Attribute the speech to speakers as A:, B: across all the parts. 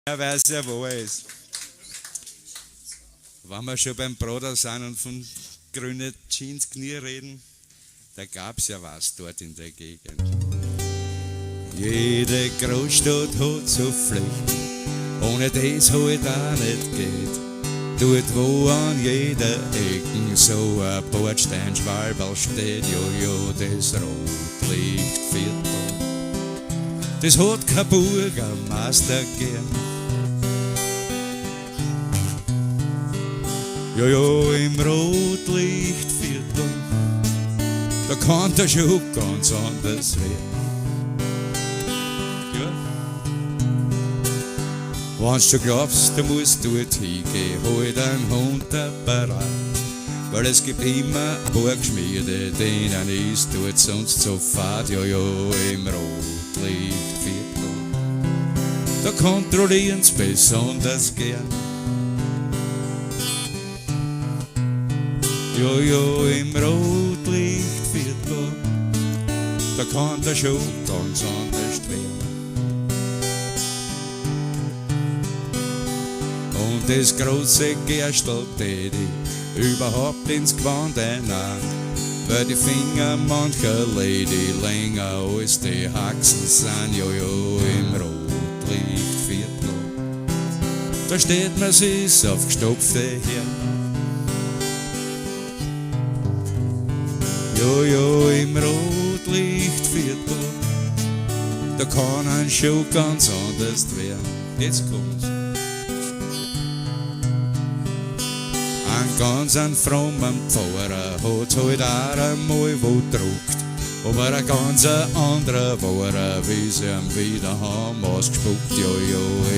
A: Er weiß ja, wo er ist. Wenn wir schon beim Bruder sind und von grünen Jeans Knie reden, da gab's ja was dort in der Gegend. Jede Großstadt hat so Pflicht, ohne das halt auch nicht geht. Dort, wo an jeder Ecke so ein Bordsteinschwalberl steht, ja, das Rotlichtviertel, das hat kein Bürgermeister gern. Ja, im Rotlichtviertel, da kann der schon ganz anders werden. Ja. Wenn du glaubst, du musst dort hingehen, halt einen Hund parat, weil es gibt immer Burgschmiede, denen ist dort sonst so fad. Ja, im Rotlichtviertel, da kontrollieren's besonders gern. Ja, im Rotlichtviertel, da kann der schon ganz anders werden. Und das große Gerstel tät ich überhaupt ins Gewand hinein, weil die Finger mancher Lady länger als die Haxen sind. Ja, im Rotlichtviertel, da steht man sich auf gestopfte her. Ja, im Rotlichtviertel, da kann ein schon ganz anders werden. Jetzt kommt's. Ein ganz frommen Pfarrer hat halt auch einmal wo gedruckt, aber ein ganz anderer war er, wie sie ihm wieder haben ausgespuckt. Ja,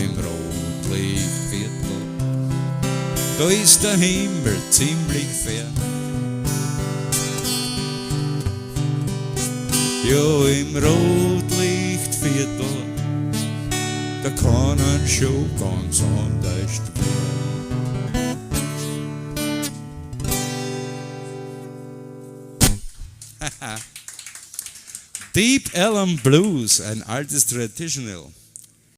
A: im Rotlichtviertel, da ist der Himmel ziemlich fern. Ja, im Rotlichtviertel, da kann ein schon ganz anders werden. Deep Ellum Blues, ein altes Traditional.